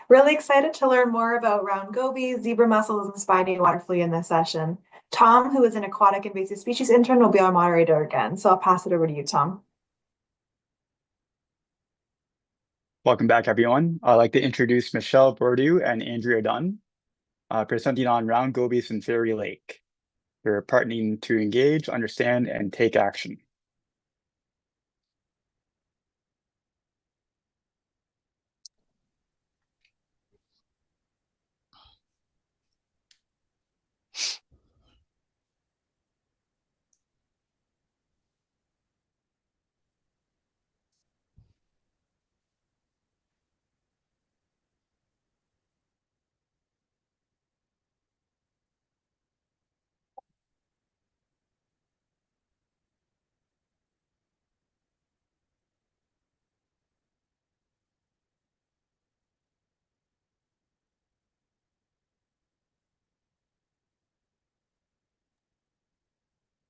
Really excited to learn more about round gobies, zebra mussels, and spiny water flea in this session. Tom, who is an aquatic invasive species intern, will be our moderator again. So I'll pass it over to you, Tom. Welcome back, everyone. I'd like to introduce Michelle Bordeaux and Andrea Dunn, presenting on round gobies in Fairy Lake. They're partnering to engage, understand, and take action.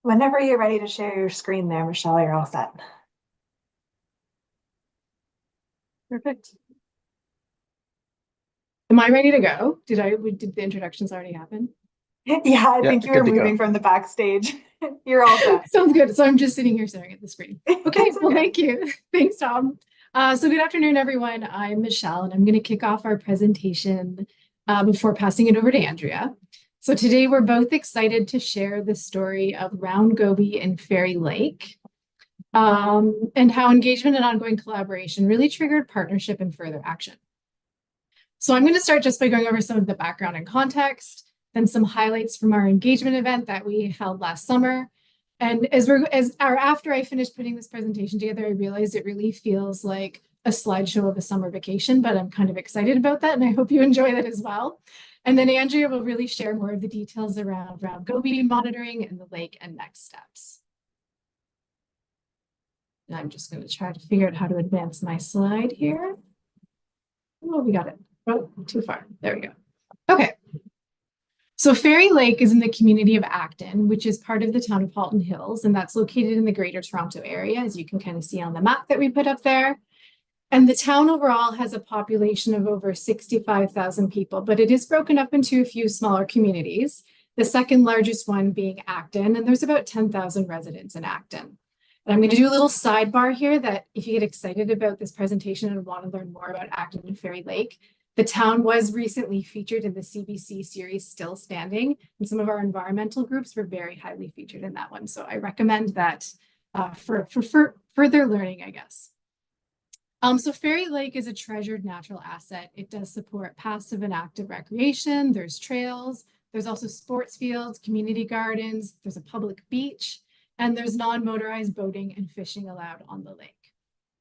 Whenever you're ready to share your screen there, Michelle, you're all set. Perfect. Am I ready to go? Did the introductions already happen? Yeah, I think you were moving from the backstage. You're all set. Sounds good. So I'm just sitting here staring at the screen. Okay, well, okay. thank you. Thanks, Tom. So good afternoon, everyone. I'm Michelle, and I'm going to kick off our presentation before passing it over to Andrea. So today we're both excited to share the story of round goby in Fairy Lake and how engagement and ongoing collaboration really triggered partnership and further action. So I'm going to start just by going over some of the background and context, then some highlights from our engagement event that we held last summer. And after I finished putting this presentation together, I realized it really feels like a slideshow of a summer vacation, but I'm kind of excited about that, and I hope you enjoy that as well. And then Andrea will really share more of the details around round goby monitoring in the lake and next steps. And I'm just going to try to figure out how to advance my slide here. Oh, we got it. Oh, too far. There we go. Okay. So Fairy Lake is in the community of Acton, which is part of the town of Halton Hills, and that's located in the Greater Toronto Area, as you can kind of see on the map that we put up there. And the town overall has a population of over 65,000 people, but it is broken up into a few smaller communities, the second largest one being Acton, and there's about 10,000 residents in Acton. And I'm going to do a little sidebar here that if you get excited about this presentation and want to learn more about Acton and Fairy Lake, the town was recently featured in the CBC series Still Standing, and some of our environmental groups were very highly featured in that one. So I recommend that for further learning, I guess. So Fairy Lake is a treasured natural asset. It does support passive and active recreation. There's trails. There's also sports fields, community gardens. There's a public beach, and there's non-motorized boating and fishing allowed on the lake.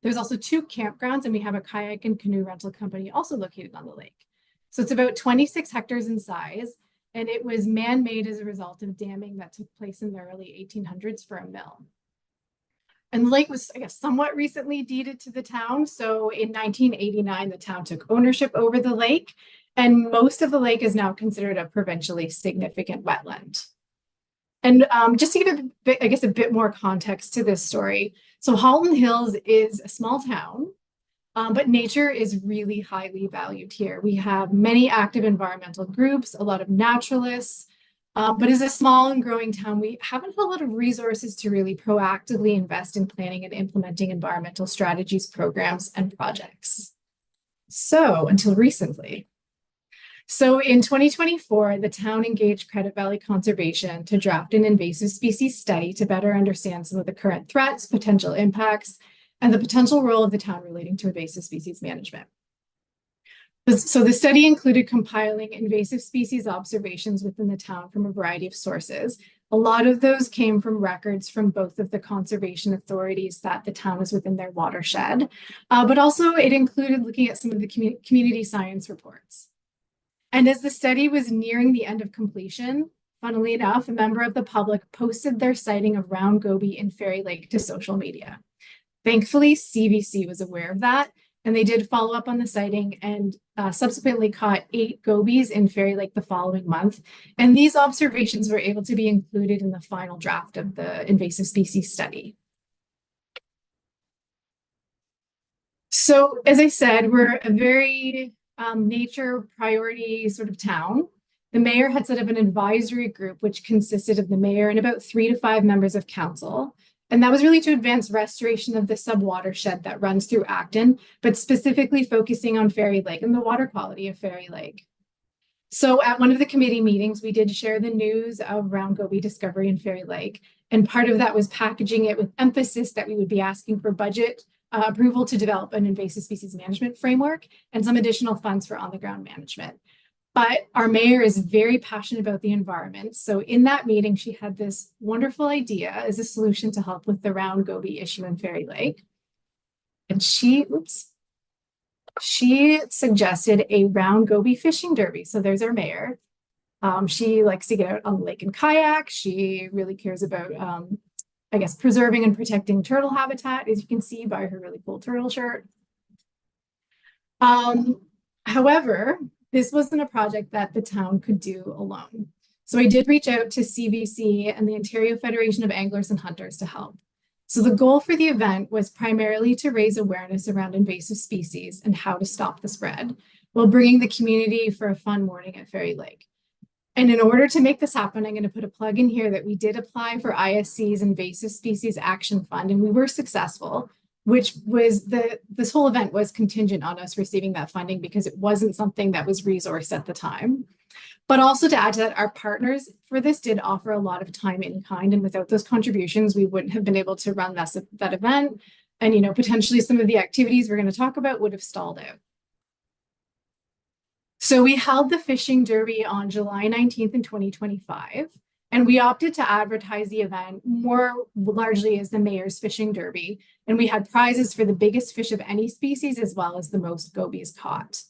There's also 2 campgrounds, and we have a kayak and canoe rental company also located on the lake. So it's about 26 hectares in size, and it was man-made as a result of damming that took place in the early 1800s for a mill. And the lake was, I guess, somewhat recently deeded to the town. So in 1989, the town took ownership over the lake, and most of the lake is now considered a provincially significant wetland. And just to give a bit more context to this story, so Halton Hills is a small town, but nature is really highly valued here. We have many active environmental groups, a lot of naturalists, but as a small and growing town, we haven't had a lot of resources to really proactively invest in planning and implementing environmental strategies, programs, and projects. So until recently. So in 2024, the town engaged Credit Valley Conservation to draft an invasive species study to better understand some of the current threats, potential impacts, and the potential role of the town relating to invasive species management. So the study included compiling invasive species observations within the town from a variety of sources. A lot of those came from records from both of the conservation authorities that the town is within their watershed, but also it included looking at some of the community science reports. And as the study was nearing the end of completion, funnily enough, a member of the public posted their sighting of round goby in Fairy Lake to social media. Thankfully, CBC was aware of that, and they did follow up on the sighting and subsequently caught 8 gobies in Fairy Lake the following month. And these observations were able to be included in the final draft of the invasive species study. So as I said, we're a very nature priority sort of town, the mayor had set up an advisory group, which consisted of the mayor and about 3 to 5 members of council. And that was really to advance restoration of the sub-watershed that runs through Acton, but specifically focusing on Fairy Lake and the water quality of Fairy Lake. So at one of the committee meetings, we did share the news of Round Goby discovery in Fairy Lake. And part of that was packaging it with emphasis that we would be asking for budget approval to develop an invasive species management framework and some additional funds for on-the-ground management. But our mayor is very passionate about the environment. So in that meeting, she had this wonderful idea as a solution to help with the Round Goby issue in Fairy Lake. And she suggested a Round Goby fishing derby. So there's our mayor. She likes to get out on the lake and kayak. She really cares about, I guess, preserving and protecting turtle habitat, as you can see by her really cool turtle shirt. However, this wasn't a project that the town could do alone. So I did reach out to CVC and the Ontario Federation of Anglers and Hunters to help. So the goal for the event was primarily to raise awareness around invasive species and how to stop the spread, while bringing the community for a fun morning at Fairy Lake. And in order to make this happen, I'm going to put a plug in here that we did apply for ISC's Invasive Species Action Fund, and we were successful, which was this whole event was contingent on us receiving that funding because it wasn't something that was resourced at the time. But also to add to that, our partners for this did offer a lot of time in kind, and without those contributions, we wouldn't have been able to run that event. And, you know, potentially some of the activities we're going to talk about would have stalled out. So we held the fishing derby on July 19th in 2025, and we opted to advertise the event more largely as the mayor's fishing derby. And we had prizes for the biggest fish of any species, as well as the most gobies caught.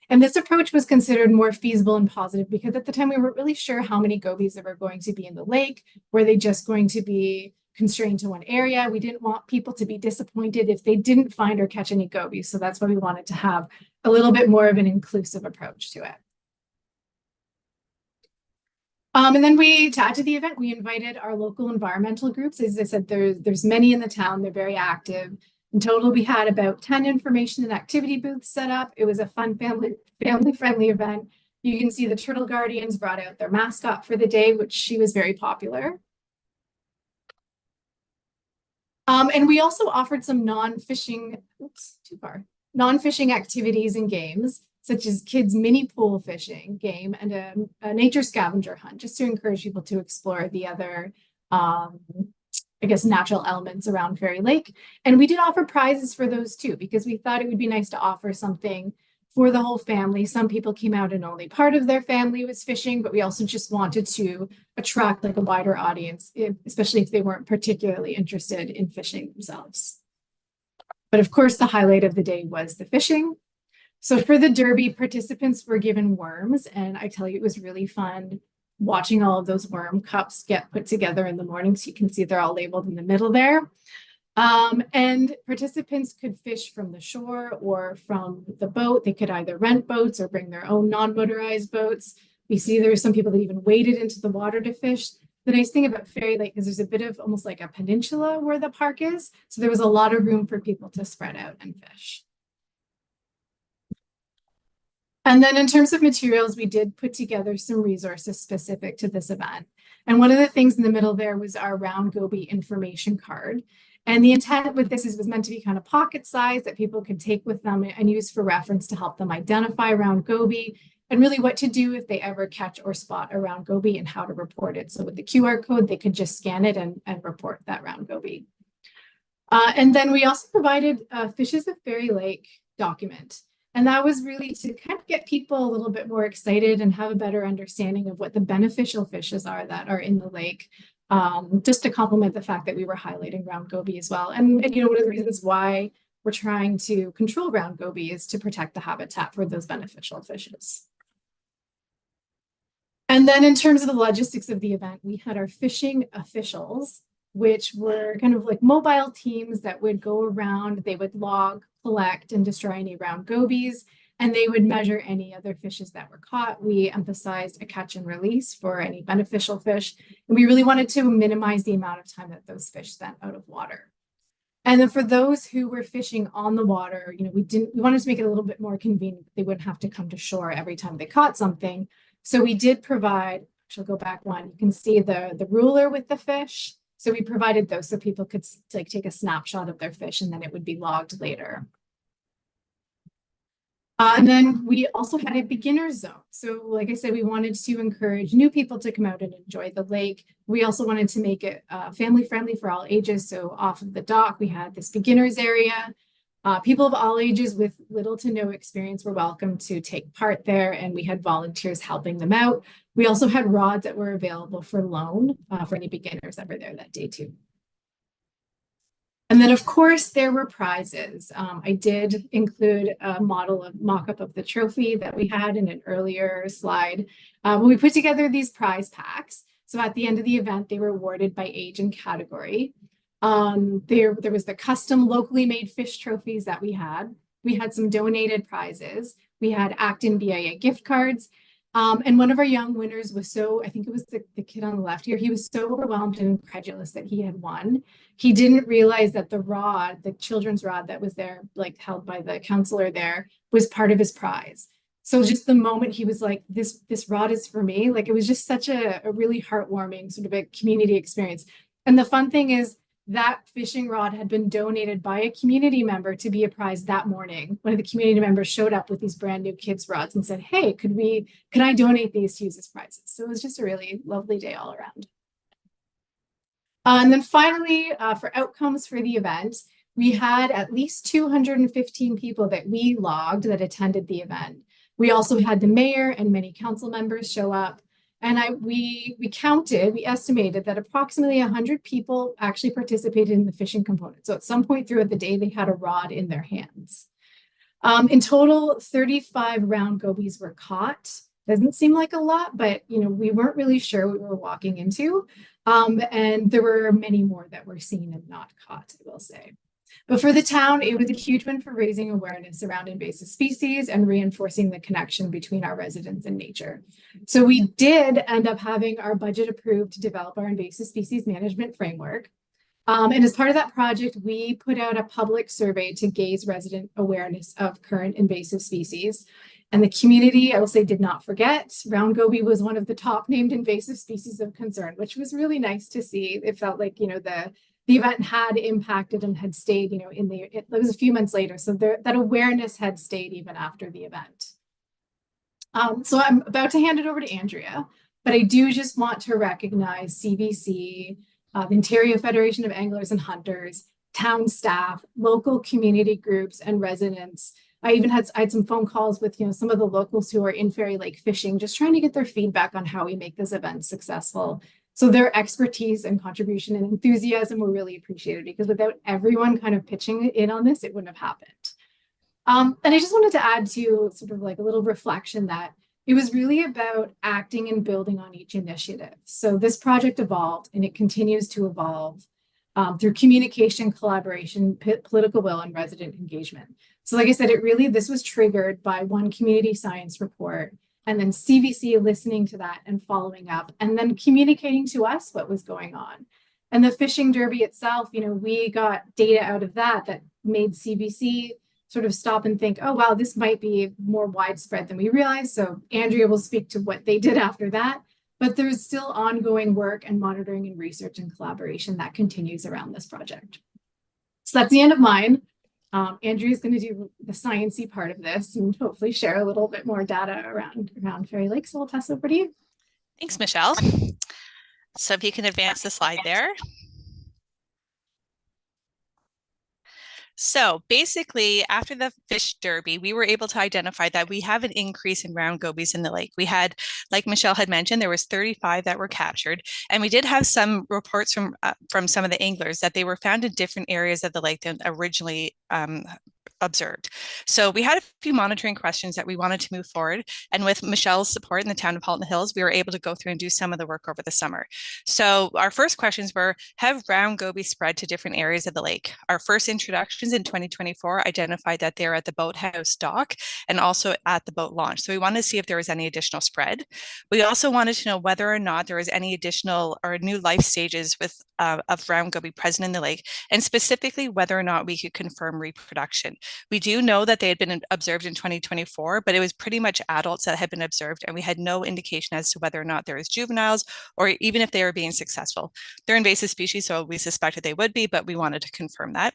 And this approach was considered more feasible and positive because at the time we weren't really sure how many gobies there were going to be in the lake. Were they just going to be constrained to one area? We didn't want people to be disappointed if they didn't find or catch any gobies. So that's why we wanted to have a little bit more of an inclusive approach to it. And then to add to the event, we invited our local environmental groups. As I said, there's many in the town. They're very active. In total, we had about 10 information and activity booths set up. It was a fun family-friendly event. You can see the Turtle Guardians brought out their mascot for the day, which she was very popular. And we also offered some non-fishing activities and games, such as kids mini pool fishing game and a nature scavenger hunt, just to encourage people to explore the other I guess, natural elements around Fairy Lake. And we did offer prizes for those too, because we thought it would be nice to offer something for the whole family. Some people came out and only part of their family was fishing, but we also just wanted to attract like a wider audience, especially if they weren't particularly interested in fishing themselves. But of course, the highlight of the day was the fishing. So for the derby, participants were given worms, and I tell you, it was really fun watching all of those worm cups get put together in the morning. So you can see they're all labeled in the middle there. And participants could fish from the shore or from the boat. They could either rent boats or bring their own non-motorized boats. We see there's some people that even waded into the water to fish. The nice thing about Fairy Lake is there's a bit of almost like a peninsula where the park is. So there was a lot of room for people to spread out and fish. And then in terms of materials, we did put together some resources specific to this event. And one of the things in the middle there was our Round Goby information card. And the intent with this was meant to be kind of pocket size that people could take with them and use for reference to help them identify Round Goby and really what to do if they ever catch or spot a Round Goby and how to report it. So with the QR code, they could just scan it and report that Round Goby. And then we also provided Fishes of Fairy Lake document. And that was really to kind of get people a little bit more excited and have a better understanding of what the beneficial fishes are that are in the lake, just to complement the fact that we were highlighting Round Goby as well. And you know, one of the reasons why we're trying to control Round Goby is to protect the habitat for those beneficial fishes. And then in terms of the logistics of the event, we had our fishing officials, which were kind of like mobile teams that would go around. They would log, collect, and destroy any Round Gobies, and they would measure any other fishes that were caught. We emphasized a catch and release for any beneficial fish, and we really wanted to minimize the amount of time that those fish spent out of water. And then for those who were fishing on the water, we wanted to make it a little bit more convenient. They wouldn't have to come to shore every time they caught something. So we did provide, she'll go back one, you can see the ruler with the fish. So we provided those so people could like take a snapshot of their fish and then it would be logged later. And then we also had a beginner zone. So like I said, we wanted to encourage new people to come out and enjoy the lake. We also wanted to make it family friendly for all ages. So off of the dock, we had this beginners area. People of all ages with little to no experience were welcome to take part there, and we had volunteers helping them out. We also had rods that were available for loan for any beginners that were there that day too. And then, of course, there were prizes. I did include a mock-up of the trophy that we had in an earlier slide. We put together these prize packs. So at the end of the event, they were awarded by age and category. There was the custom locally made fish trophies that we had. We had some donated prizes. We had Acton BIA gift cards. And one of our young winners was I think it was the kid on the left here, he was so overwhelmed and incredulous that he had won. He didn't realize that the rod, the children's rod that was there, like held by the counselor there, was part of his prize. So just the moment he was like, this rod is for me, like it was just such a really heartwarming sort of a community experience. And the fun thing is, that fishing rod had been donated by a community member to be a prize that morning. One of the community members showed up with these brand new kids' rods and said, hey, could I donate these to use as prizes? So it was just a really lovely day all around. And then finally, for outcomes for the event, we had at least 215 people that we logged that attended the event. We also had the mayor and many council members show up. And we estimated that approximately 100 people actually participated in the fishing component. So at some point throughout the day, they had a rod in their hands. In total, 35 round gobies were caught. Doesn't seem like a lot, but we weren't really sure what we were walking into. And there were many more that were seen and not caught, I will say. But for the town, it was a huge win for raising awareness around invasive species and reinforcing the connection between our residents and nature. So we did end up having our budget approved to develop our invasive species management framework. And as part of that project, we put out a public survey to gauge resident awareness of current invasive species. And the community, I will say, did not forget. Round goby was one of the top named invasive species of concern, which was really nice to see. It felt like, the event had impacted and had stayed, it was a few months later. So that awareness had stayed even after the event. So I'm about to hand it over to Andrea, but I do just want to recognize CBC, the Ontario Federation of Anglers and Hunters, town staff, local community groups, and residents. I had some phone calls with some of the locals who are in Fairy Lake fishing, just trying to get their feedback on how we make this event successful. So their expertise and contribution and enthusiasm were really appreciated, because without everyone kind of pitching in on this, it wouldn't have happened. And I just wanted to add to sort of like a little reflection that it was really about acting and building on each initiative. So this project evolved, and it continues to evolve through communication, collaboration, political will, and resident engagement. So like I said, this was triggered by one community science report, and then CBC listening to that and following up, and then communicating to us what was going on. And the fishing derby itself, we got data out of that made CBC sort of stop and think, oh, wow, this might be more widespread than we realized. So Andrea will speak to what they did after that, but there's still ongoing work and monitoring and research and collaboration that continues around this project. So that's the end of mine. Andrea is going to do the sciencey part of this and hopefully share a little bit more data around Fairy Lake. So we'll pass over to you. Thanks, Michelle. So if you can advance the slide there. So basically, after the fish derby, we were able to identify that we have an increase in round gobies in the lake. We had, like Michelle had mentioned, there was 35 that were captured, and we did have some reports from some of the anglers that they were found in different areas of the lake than originally observed. So we had a few monitoring questions that we wanted to move forward. And with Michelle's support in the town of Halton Hills, we were able to go through and do some of the work over the summer. So our first questions were, have round gobies spread to different areas of the lake? Our first introductions in 2024 identified that they're at the boathouse dock and also at the boat launch. So we wanted to see if there was any additional spread. We also wanted to know whether or not there was any additional or new life stages with of round goby present in the lake, and specifically whether or not we could confirm reproduction. We do know that they had been observed in 2024, but it was pretty much adults that had been observed, and we had no indication as to whether or not there was juveniles or even if they were being successful. They're invasive species, so we suspected they would be, but we wanted to confirm that.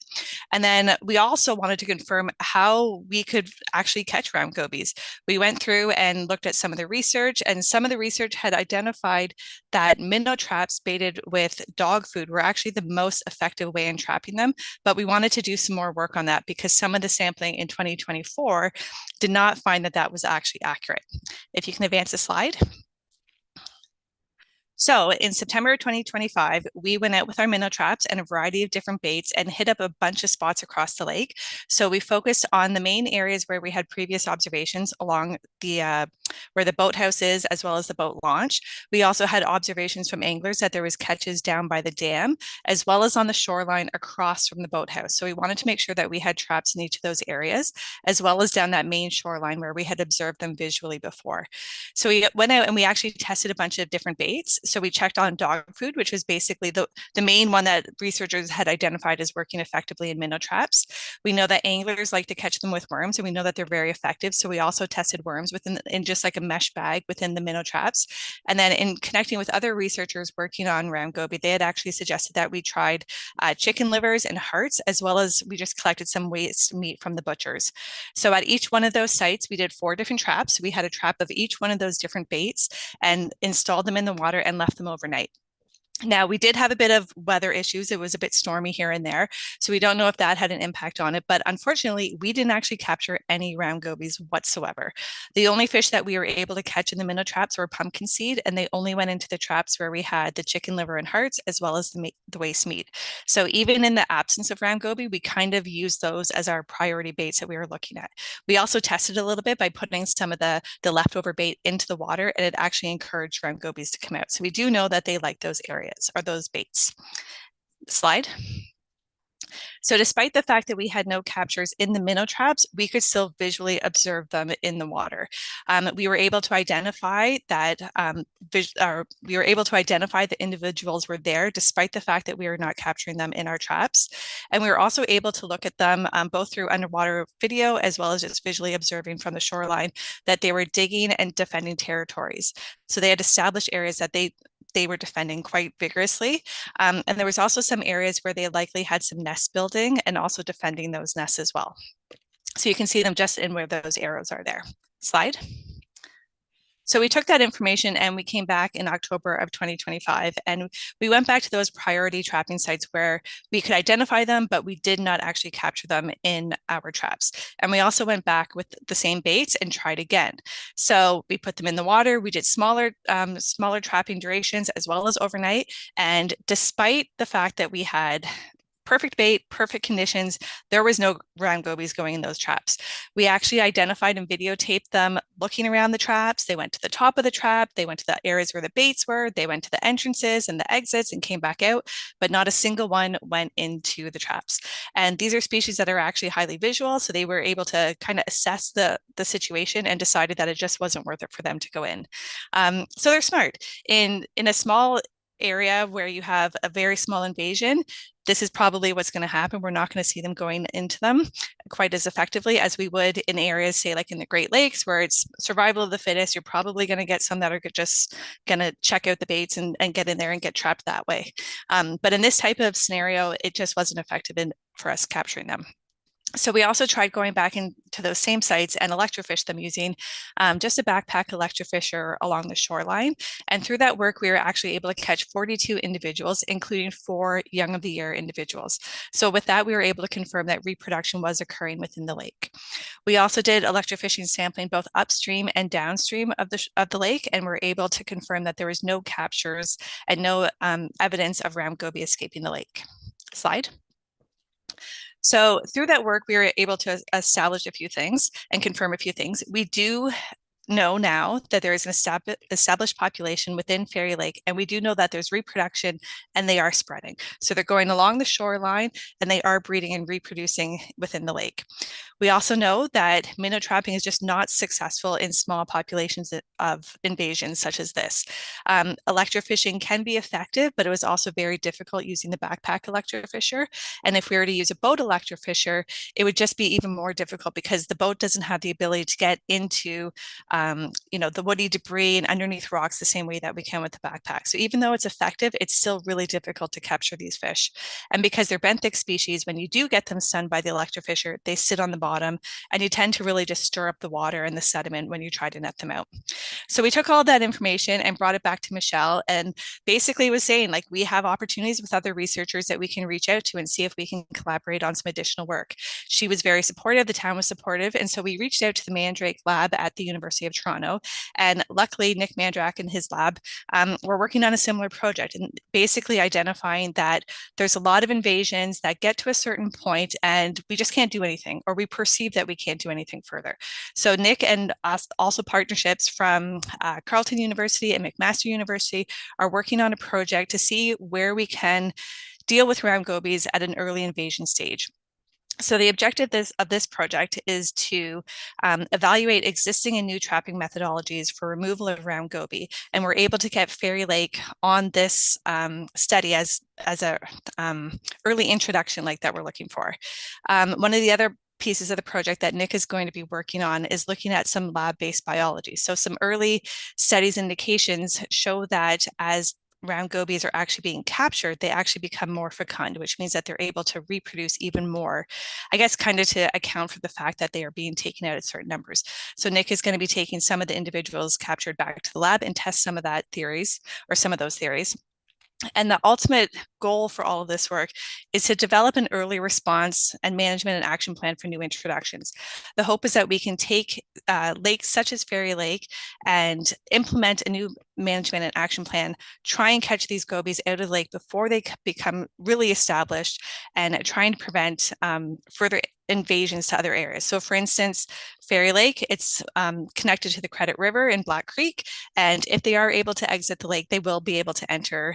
And then we also wanted to confirm how we could actually catch round gobies. We went through and looked at some of the research, and some of the research had identified that minnow traps baited with dog food were actually the most effective way in trapping them. But we wanted to do some more work on that because some of the sampling in 2024 did not find that that was actually accurate. If you can advance the slide. So in September 2025, we went out with our minnow traps and a variety of different baits and hit up a bunch of spots across the lake. So we focused on the main areas where we had previous observations along the where the boathouse is, as well as the boat launch. We also had observations from anglers that there was catches down by the dam, as well as on the shoreline across from the boathouse. So we wanted to make sure that we had traps in each of those areas, as well as down that main shoreline where we had observed them visually before. So we went out and we actually tested a bunch of different baits. So we checked on dog food, which was basically the main one that researchers had identified as working effectively in minnow traps. We know that anglers like to catch them with worms, and we know that they're very effective. So we also tested worms in just like a mesh bag within the minnow traps. And then in connecting with other researchers working on round goby, they had actually suggested that we tried chicken livers and hearts, as well as we just collected some waste meat from the butchers. So at each one of those sites, we did 4 different traps. We had a trap of each one of those different baits and installed them in the water and left them overnight. Now, we did have a bit of weather issues. It was a bit stormy here and there, so we don't know if that had an impact on it. But unfortunately, we didn't actually capture any round gobies whatsoever. The only fish that we were able to catch in the minnow traps were pumpkin seed, and they only went into the traps where we had the chicken liver and hearts, as well as the waste meat. So even in the absence of round goby, we kind of used those as our priority baits that we were looking at. We also tested a little bit by putting some of the leftover bait into the water, and it actually encouraged round gobies to come out. So we do know that they like those areas or those baits. Slide. So despite the fact that we had no captures in the minnow traps, we could still visually observe them in the water. We were able to identify that the individuals were there, despite the fact that we were not capturing them in our traps. And we were also able to look at them both through underwater video, as well as just visually observing from the shoreline that they were digging and defending territories. So they had established areas that they were defending quite vigorously. And there was also some areas where they likely had some nest building and also defending those nests as well. So you can see them just in where those arrows are there. Slide. So we took that information and we came back in October of 2025, and we went back to those priority trapping sites where we could identify them, but we did not actually capture them in our traps. And we also went back with the same baits and tried again. So we put them in the water. We did smaller trapping durations as well as overnight. And despite the fact that we had perfect bait, perfect conditions, there was no round gobies going in those traps. We actually identified and videotaped them looking around the traps. They went to the top of the trap. They went to the areas where the baits were. They went to the entrances and the exits and came back out, but not a single one went into the traps. And these are species that are actually highly visual. So they were able to kind of assess the situation and decided that it just wasn't worth it for them to go in. So they're smart. In a small area where you have a very small invasion, this is probably what's going to happen. We're not going to see them going into them quite as effectively as we would in areas, say, like in the Great Lakes, where it's survival of the fittest. You're probably going to get some that are just going to check out the baits and get in there and get trapped that way. But in this type of scenario, it just wasn't effective for us capturing them. So we also tried going back into those same sites and electrofish them using just a backpack electrofisher along the shoreline. And through that work, we were actually able to catch 42 individuals, including 4 young of the year individuals. So with that, we were able to confirm that reproduction was occurring within the lake. We also did electrofishing sampling both upstream and downstream of the lake, and were able to confirm that there was no captures and no evidence of round goby escaping the lake. Slide. So through that work, we were able to establish a few things and confirm a few things. We do know now that there is an established population within Fairy Lake, and we do know that there's reproduction and they are spreading. So they're going along the shoreline and they are breeding and reproducing within the lake. We also know that minnow trapping is just not successful in small populations of invasions such as this. Electrofishing can be effective, but it was also very difficult using the backpack electrofisher. And if we were to use a boat electrofisher, it would just be even more difficult because the boat doesn't have the ability to get into the woody debris and underneath rocks the same way that we can with the backpack. So even though it's effective, it's still really difficult to capture these fish. And because they're benthic species, when you do get them stunned by the electrofisher, they sit on the bottom and you tend to really just stir up the water and the sediment when you try to net them out. So we took all that information and brought it back to Michelle and basically was saying, like, we have opportunities with other researchers that we can reach out to and see if we can collaborate on some additional work. She was very supportive, the town was supportive, and so we reached out to the Mandrake lab at the University of Toronto. And luckily, Nick Mandrak and his lab were working on a similar project and basically identifying that there's a lot of invasions that get to a certain point and we just can't do anything, or we perceive that we can't do anything further. So Nick and us, also partnerships from Carleton University and McMaster University, are working on a project to see where we can deal with round gobies at an early invasion stage. So the objective of this project is to evaluate existing and new trapping methodologies for removal of round goby, and we're able to get Fairy Lake on this study as a early introduction like that we're looking for. One of the other pieces of the project that Nick is going to be working on is looking at some lab-based biology. So some early studies indications show that as round gobies are actually being captured, they actually become more fecund, which means that they're able to reproduce even more, I guess, kind of to account for the fact that they are being taken out at certain numbers. So Nick is going to be taking some of the individuals captured back to the lab and test some of that theories, or some of those theories. And the ultimate goal for all of this work is to develop an early response and management and action plan for new introductions. The hope is that we can take lakes such as Fairy Lake and implement a new management and action plan, try and catch these gobies out of the lake before they become really established, and trying to prevent further invasions to other areas. So for instance, Fairy Lake, it's connected to the Credit River in Black Creek. And if they are able to exit the lake, they will be able to enter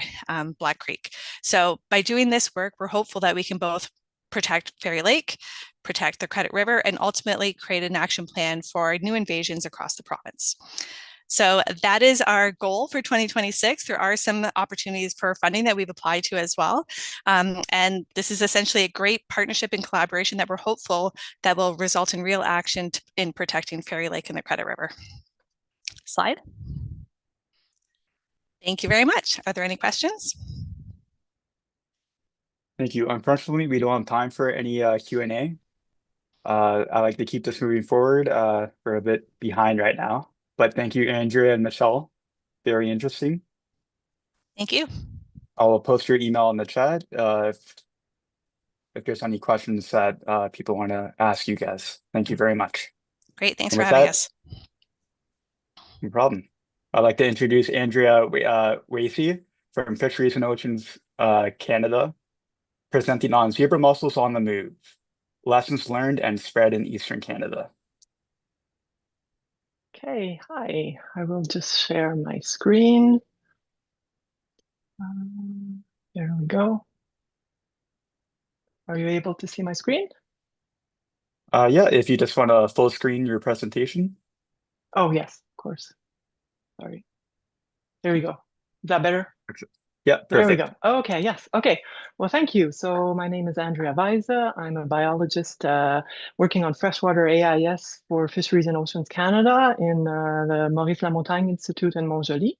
Black Creek. So by doing this work, we're hopeful that we can both protect Fairy Lake, protect the Credit River, and ultimately create an action plan for new invasions across the province. So that is our goal for 2026. There are some opportunities for funding that we've applied to as well. And this is essentially a great partnership and collaboration that we're hopeful that will result in real action in protecting Fairy Lake and the Credit River. Slide. Thank you very much. Are there any questions? Thank you. Unfortunately, we don't have time for any Q&A. I like to keep this moving forward. We're a bit behind right now. But thank you, Andrea and Michelle. Very interesting. Thank you. I'll post your email in the chat if there's any questions that people want to ask you guys. Thank you very much. Great. Thanks And for with having that, us. No problem. I'd like to introduce Andrea Wasey from Fisheries and Oceans Canada, presenting on zebra mussels on the move, lessons learned and spread in Eastern Canada. Okay, hi. I will just share my screen. There we go. Are you able to see my screen? Yeah, if you just want to full screen your presentation. Oh, yes, of course. Sorry. There we go. Is that better? Yeah, perfect. There we go. Okay, yes. Okay. Well, thank you. So my name is Andrea Weise. I'm a biologist working on freshwater AIS for Fisheries and Oceans Canada in the Maurice Lamontagne Institute in Montjoly.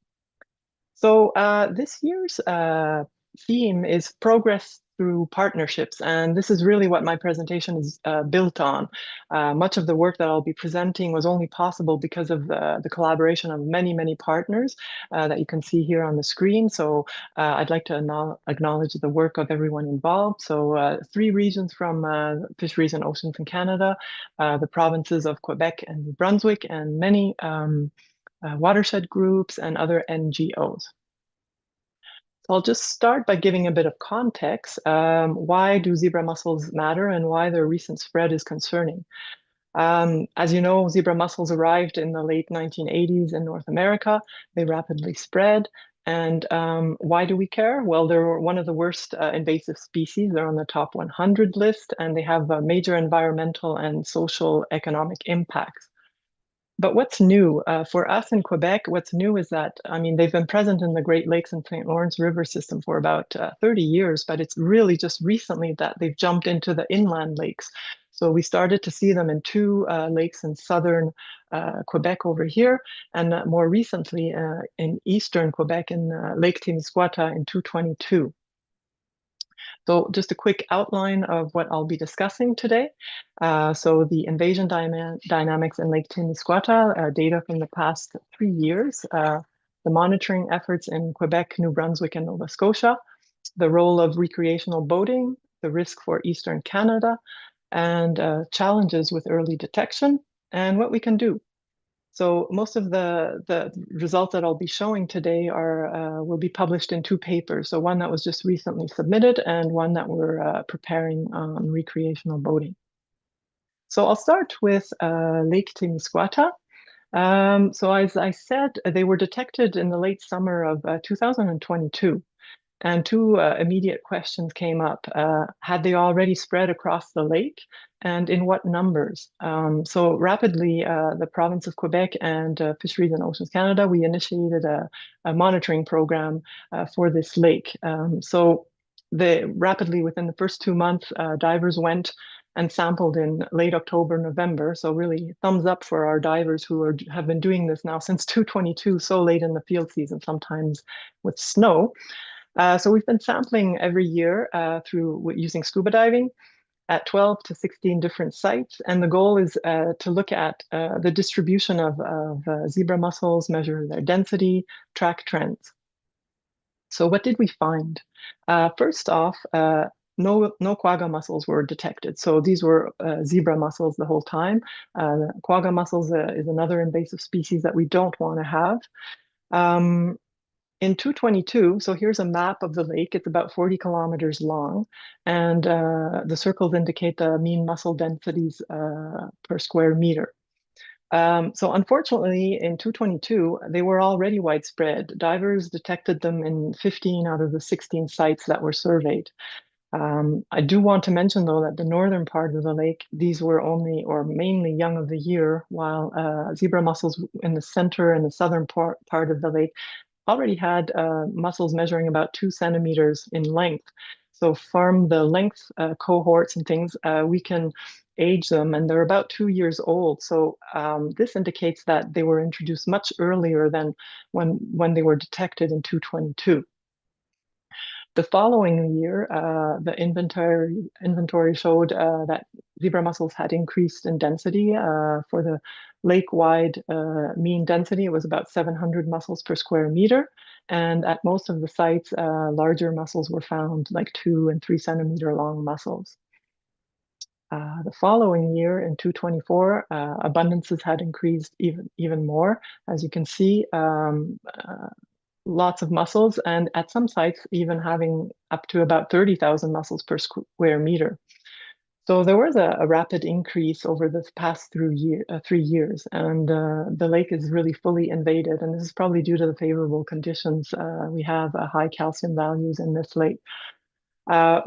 So this year's theme is progress through partnerships, and this is really what my presentation is built on. Much of the work that I'll be presenting was only possible because of the collaboration of many, many partners that you can see here on the screen. So I'd like to acknowledge the work of everyone involved. So 3 regions from Fisheries and Oceans in Canada, the provinces of Quebec and New Brunswick, and many watershed groups and other NGOs. So I'll just start by giving a bit of context. Why do zebra mussels matter and why their recent spread is concerning? As you know, zebra mussels arrived in the late 1980s in North America. They rapidly spread. And why do we care? Well, they're one of the worst invasive species. They're on the top 100 list, and they have major environmental and social economic impacts. But what's new for us in Quebec? What's new is that, I mean, they've been present in the Great Lakes and St. Lawrence River system for about 30 years, but it's really just recently that they've jumped into the inland lakes. So we started to see them in two lakes in southern Quebec over here, and more recently in eastern Quebec in Lake Témiscouata in 2022. So just a quick outline of what I'll be discussing today. So the invasion dynamics in Lake Témiscouata, data from the past 3 years, the monitoring efforts in Quebec, New Brunswick, and Nova Scotia, the role of recreational boating, the risk for Eastern Canada, and challenges with early detection, and what we can do. So most of the results that I'll be showing today will be published in 2 papers. So one that was just recently submitted and one that we're preparing on recreational boating. So I'll start with Lake Témiscouata. So as I said, they were detected in the late summer of 2022. And 2 immediate questions came up. Had they already spread across the lake, and in what numbers? So rapidly, the province of Quebec and Fisheries and Oceans Canada, we initiated a monitoring program for this lake. So rapidly, within the first 2 months, divers went and sampled in late October, November. So really thumbs up for our divers who have been doing this now since 2022, so late in the field season, sometimes with snow. So we've been sampling every year through using scuba diving at 12 to 16 different sites. And the goal is to look at the distribution of zebra mussels, measure their density, track trends. So what did we find? First off, no quagga mussels were detected. So these were zebra mussels the whole time. Quagga mussels is another invasive species that we don't want to have. In 2022, so here's a map of the lake. It's about 40 kilometers long, and the circles indicate the mean mussel densities per square meter. So unfortunately, in 2022, they were already widespread. Divers detected them in 15 out of the 16 sites that were surveyed. I do want to mention, though, that the northern part of the lake, these were only or mainly young of the year, while zebra mussels in the center and the southern part of the lake already had mussels measuring about 2 centimeters in length. So from the length cohorts and things, we can age them, and they're about 2 years old. So this indicates that they were introduced much earlier than when they were detected in 2022. The following year, the inventory showed that zebra mussels had increased in density. For the lake-wide mean density, it was about 700 mussels per square meter. And at most of the sites, larger mussels were found, like 2 and 3 centimeter long mussels. The following year, in 2024, abundances had increased even more. As you can see, lots of mussels, and at some sites even having up to about 30,000 mussels per square meter. So there was a rapid increase over the past 3 years, and the lake is really fully invaded, and this is probably due to the favorable conditions. We have high calcium values in this lake.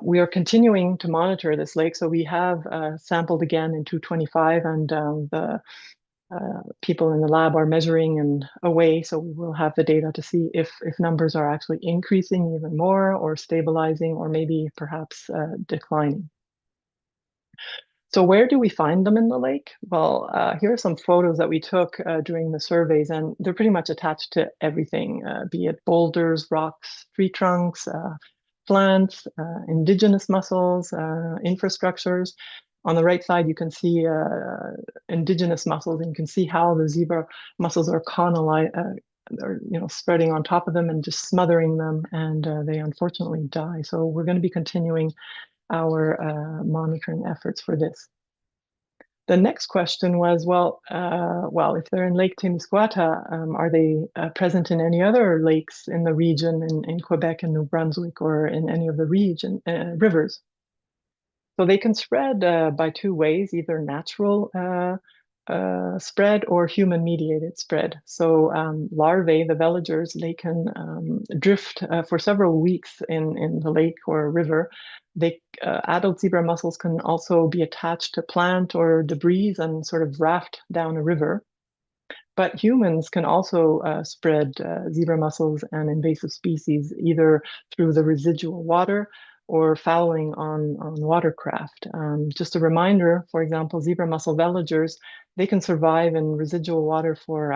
We are continuing to monitor this lake, so we have sampled again in 2025, and the people in the lab are measuring and away, so we will have the data to see if numbers are actually increasing even more or stabilizing or maybe perhaps declining. So where do we find them in the lake? Well, here are some photos that we took during the surveys, and they're pretty much attached to everything, be it boulders, rocks, tree trunks, plants, indigenous mussels, infrastructures. On the right side, you can see indigenous mussels, and you can see how the zebra mussels are spreading on top of them and just smothering them, and they unfortunately die. So we're going to be continuing our monitoring efforts for this. The next question was, well, if they're in Lake Témiscouata, are they present in any other lakes in the region, in Quebec and New Brunswick, or in any of the rivers? So they can spread by two ways, either natural spread or human-mediated spread. So larvae, the veligers, they can drift for several weeks in the lake or river. Adult zebra mussels can also be attached to plant or debris and sort of raft down a river. But humans can also spread zebra mussels and invasive species either through the residual water or fouling on watercraft. Just a reminder, for example, zebra mussel veligers, they can survive in residual water for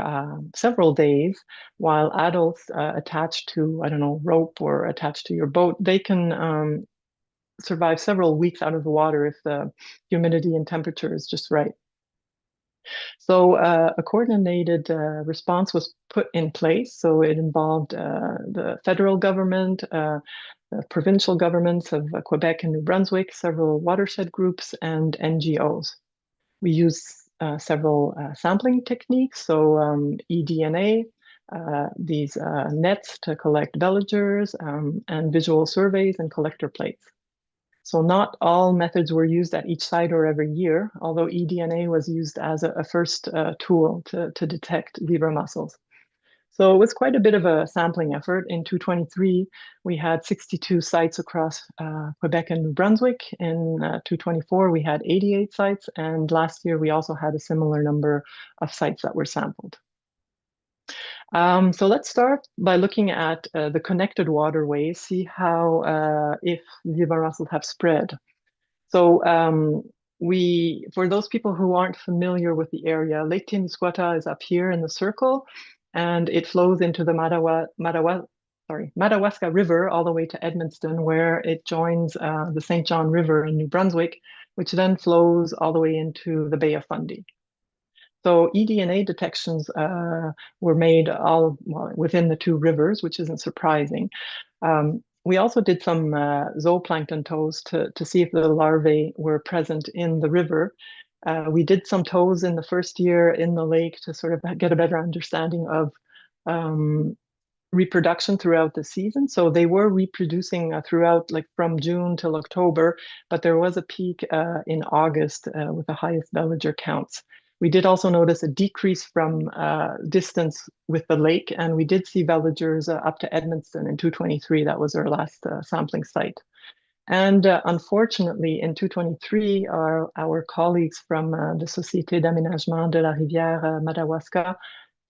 several days, while adults attached to, I don't know, rope or attached to your boat, they can survive several weeks out of the water if the humidity and temperature is just right. So a coordinated response was put in place. So it involved the federal government, the provincial governments of Quebec and New Brunswick, several watershed groups, and NGOs. We used several sampling techniques, so eDNA, these nets to collect veligers, and visual surveys and collector plates. So not all methods were used at each site or every year, although eDNA was used as a first tool to detect zebra mussels. So it was quite a bit of a sampling effort. In 2023, we had 62 sites across Quebec and New Brunswick. In 2024, we had 88 sites. And last year, we also had a similar number of sites that were sampled. So let's start by looking at the connected waterways, see how if zebra mussels have spread. So for those people who aren't familiar with the area, Lake Témiscouata is up here in the circle, and it flows into the Madawaska River all the way to Edmundston, where it joins the St. John River in New Brunswick, which then flows all the way into the Bay of Fundy. So eDNA detections were made within the two rivers, which isn't surprising. We also did some zooplankton tows to see if the larvae were present in the river. We did some tows in the first year in the lake to sort of get a better understanding of reproduction throughout the season. So they were reproducing throughout, like from June till October, but there was a peak in August with the highest veliger counts. We did also notice a decrease from distance with the lake, and we did see veligers up to Edmundston in 2023. That was our last sampling site. And unfortunately, in 2023, our colleagues from the Société d'Aménagement de la Rivière Madawaska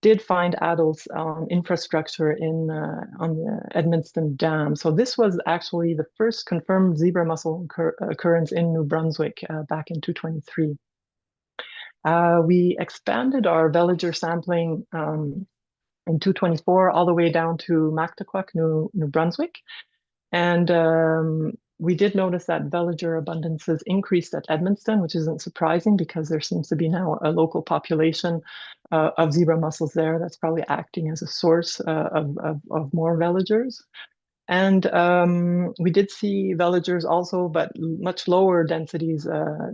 did find adults on infrastructure on the Edmundston Dam. So this was actually the first confirmed zebra mussel occurrence in New Brunswick back in 2023. We expanded our veliger sampling in 2024 all the way down to Mactaquac, New Brunswick. And we did notice that veliger abundances increased at Edmundston, which isn't surprising because there seems to be now a local population of zebra mussels there that's probably acting as a source of more veligers. And we did see veligers also, but much lower densities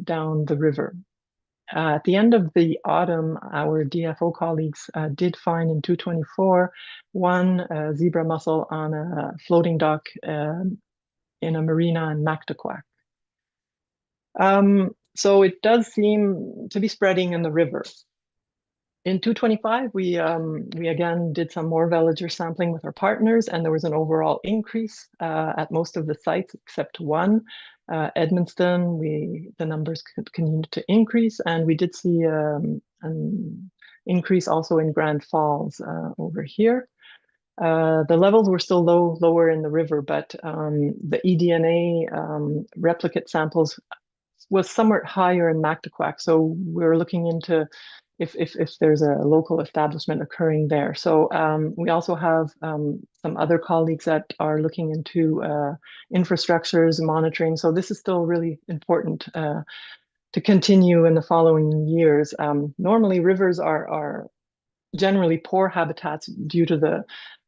down the river. At the end of the autumn, our DFO colleagues did find in 2024 one zebra mussel on a floating dock in a marina in Mactaquac. So it does seem to be spreading in the river. In 2025, we again did some more veliger sampling with our partners, and there was an overall increase at most of the sites except one. Edmundston, the numbers continued to increase, and we did see an increase also in Grand Falls over here. The levels were still lower in the river, but the eDNA replicate samples was somewhat higher in Mactaquac. So we're looking into if there's a local establishment occurring there. So we also have some other colleagues that are looking into infrastructures, monitoring. So this is still really important to continue in the following years. Normally rivers are generally poor habitats due to the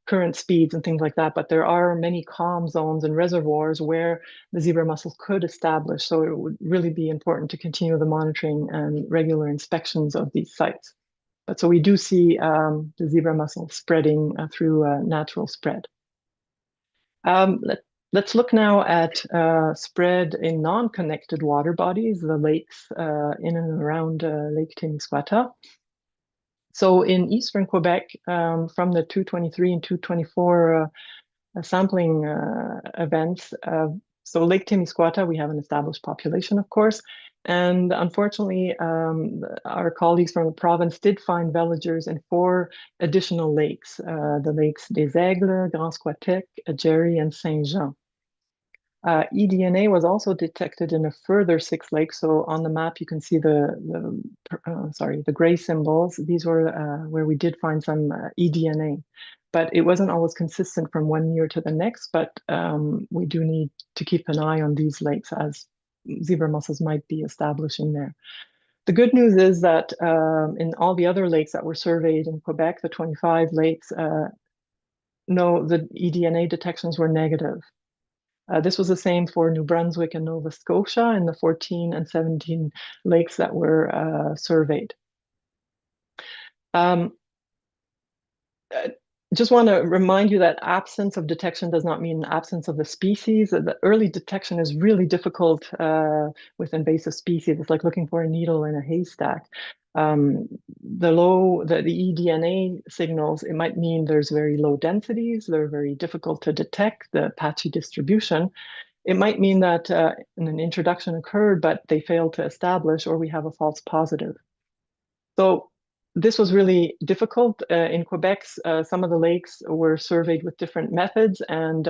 current speeds and things like that, but there are many calm zones and reservoirs where the zebra mussels could establish. So it would really be important to continue the monitoring and regular inspections of these sites. But so we do see the zebra mussel spreading through natural spread. Let's look now at spread in non-connected water bodies, the lakes in and around Lake Témiscouata. So in eastern Quebec, from the 223 and 224 sampling events, so Lake Témiscouata, we have an established population, of course, and unfortunately, our colleagues from the province did find veligers in 4 additional lakes, the lakes des Aigles, Grand Squatec, Jerry, and Saint-Jean. eDNA was also detected in a further 6 lakes. So on the map, you can see the gray symbols. These were where we did find some eDNA, but it wasn't always consistent from one year to the next. But we do need to keep an eye on these lakes as zebra mussels might be establishing there. The good news is that in all the other lakes that were surveyed in Quebec, the 25 lakes, no, the eDNA detections were negative. This was the same for New Brunswick and Nova Scotia in the 14 and 17 lakes that were surveyed. Just want to remind you that absence of detection does not mean absence of the species. The early detection is really difficult with invasive species. It's like looking for a needle in a haystack. The eDNA signals, it might mean there's very low densities, they're very difficult to detect, the patchy distribution. It might mean that an introduction occurred, but they failed to establish, or we have a false positive. So this was really difficult. In Quebec, some of the lakes were surveyed with different methods, and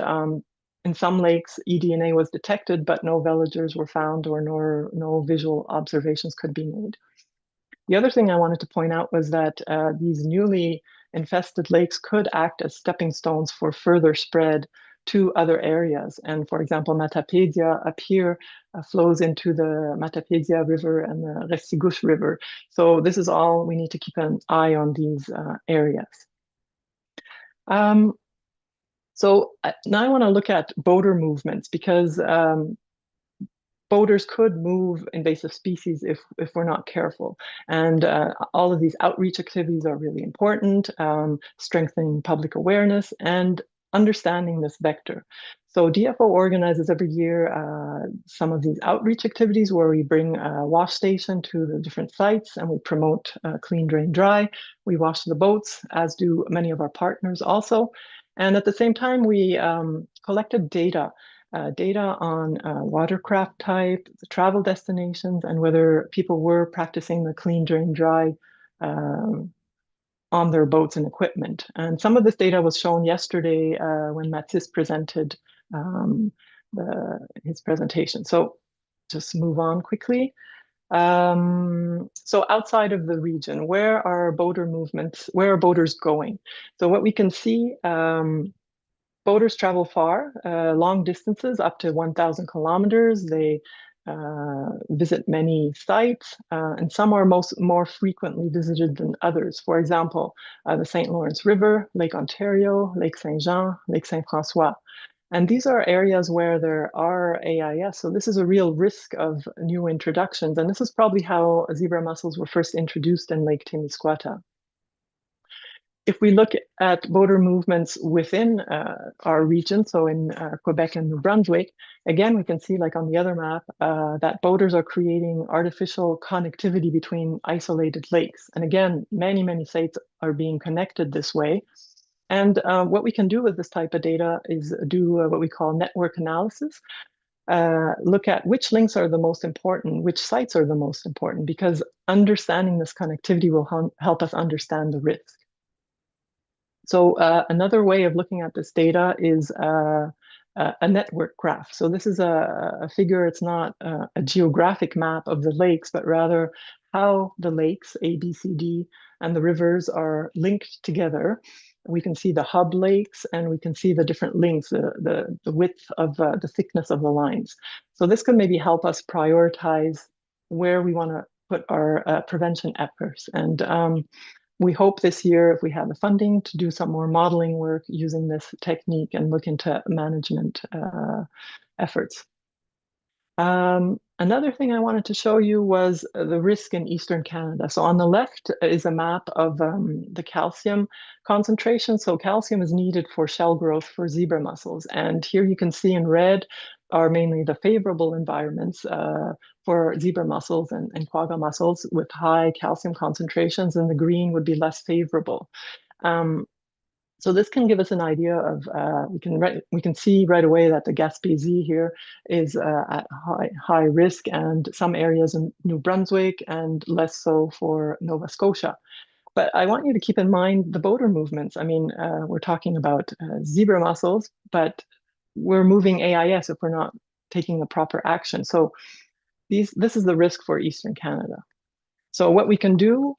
in some lakes, eDNA was detected, but no veligers were found, or no visual observations could be made. The other thing I wanted to point out was that these newly infested lakes could act as stepping stones for further spread to other areas. And for example, Matapédia up here flows into the Matapédia River and the Restigouche River. So this is all, we need to keep an eye on these areas. So now I want to look at boater movements, because boaters could move invasive species if we're not careful. And all of these outreach activities are really important, strengthening public awareness and understanding this vector. So DFO organizes every year some of these outreach activities where we bring a wash station to the different sites and we promote clean, drain, dry. We wash the boats, as do many of our partners also. And at the same time, we collected data on watercraft type, the travel destinations, and whether people were practicing the clean, drain, dry on their boats and equipment. And some of this data was shown yesterday when Mathis presented his presentation. So just move on quickly. So outside of the region, where are boater movements? Where are boaters going? So what we can see, boaters travel far, long distances, up to 1,000 kilometers. They visit many sites, and some are more frequently visited than others. For example, the St. Lawrence River, Lake Ontario, Lake Saint-Jean, Lake Saint-François. And these are areas where there are AIS. So this is a real risk of new introductions. And this is probably how zebra mussels were first introduced in Lake Témiscouata. If we look at boater movements within our region, so in Quebec and New Brunswick, again, we can see, like on the other map, that boaters are creating artificial connectivity between isolated lakes. And again, many, many sites are being connected this way. And what we can do with this type of data is do what we call network analysis. Look at which links are the most important, which sites are the most important, because understanding this connectivity will help us understand the risk. So another way of looking at this data is a network graph. So this is a figure, it's not a geographic map of the lakes, but rather how the lakes, A, B, C, D, and the rivers are linked together. We can see the hub lakes, and we can see the different links, the width of the thickness of the lines. So this can maybe help us prioritize where we want to put our prevention efforts. And we hope this year, if we have the funding, to do some more modeling work using this technique and look into management efforts. Another thing I wanted to show you was the risk in Eastern Canada. So on the left is a map of the calcium concentration. So calcium is needed for shell growth for zebra mussels. And here you can see in red are mainly the favorable environments for zebra mussels and quagga mussels with high calcium concentrations, and the green would be less favorable. So this can give us an idea of, we can see right away that the Gaspésie here is at high risk, and some areas in New Brunswick and less so for Nova Scotia. But I want you to keep in mind the boater movements. I mean, we're talking about zebra mussels, but we're moving AIS if we're not taking the proper action. So this is the risk for Eastern Canada. So what we can do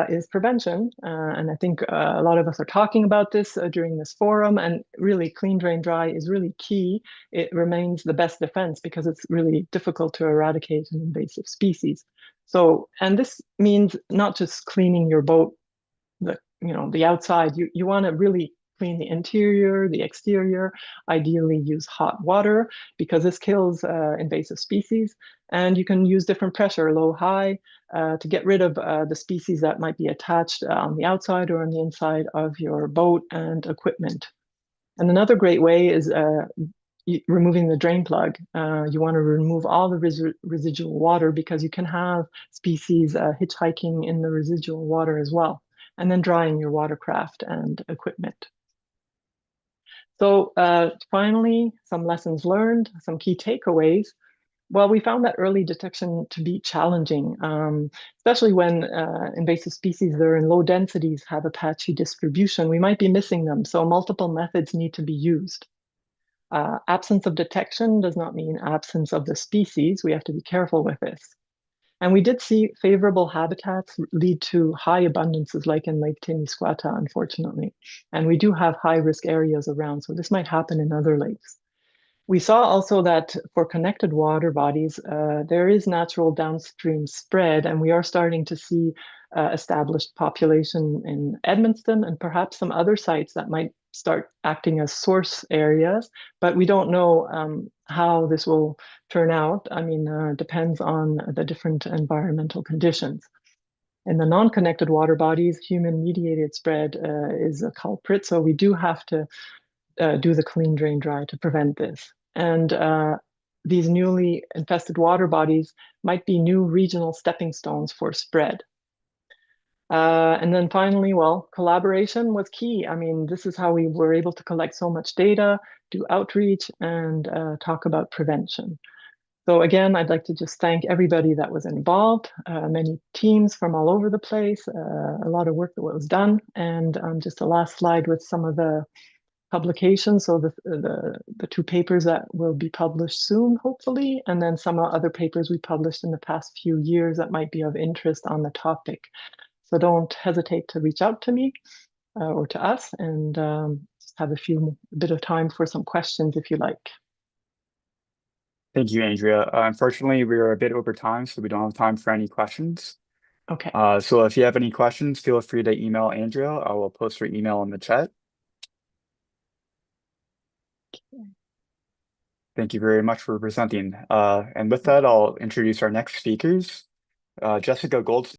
is prevention. And I think a lot of us are talking about this during this forum, and really clean, drain, dry is really key. It remains the best defense because it's really difficult to eradicate an invasive species. So, and this means not just cleaning your boat, the outside, you want to really clean the interior, the exterior, ideally use hot water because this kills invasive species. And you can use different pressure, low, high, to get rid of the species that might be attached on the outside or on the inside of your boat and equipment. And another great way is removing the drain plug. You want to remove all the residual water because you can have species hitchhiking in the residual water as well. And then drying your watercraft and equipment. So finally, some lessons learned, some key takeaways. Well, we found that early detection to be challenging, especially when invasive species that are in low densities have a patchy distribution. We might be missing them, so multiple methods need to be used. Absence of detection does not mean absence of the species. We have to be careful with this. And we did see favorable habitats lead to high abundances like in Lake Témiscouata, unfortunately. And we do have high risk areas around, so this might happen in other lakes. We saw also that for connected water bodies, there is natural downstream spread, and we are starting to see established population in Edmundston and perhaps some other sites that might start acting as source areas, but we don't know how this will turn out. I mean, depends on the different environmental conditions. In the non-connected water bodies, human-mediated spread is a culprit, so we do have to do the clean, drain, dry to prevent this. And these newly infested water bodies might be new regional stepping stones for spread. And then finally, well, collaboration was key. I mean, this is how we were able to collect so much data, do outreach, and talk about prevention. So again, I'd like to just thank everybody that was involved, many teams from all over the place, a lot of work that was done. And just a last slide with some of the publications. So the two papers that will be published soon, hopefully, and then some other papers we published in the past few years that might be of interest on the topic. So don't hesitate to reach out to me or to us, and just have a bit of time for some questions if you like. Thank you, Andrea. Unfortunately, we are a bit over time, so we don't have time for any questions. Okay. So if you have any questions, feel free to email Andrea. I will post her email in the chat. Thank you very much for presenting. And with that, I'll introduce our next speakers. Jessica Goldstein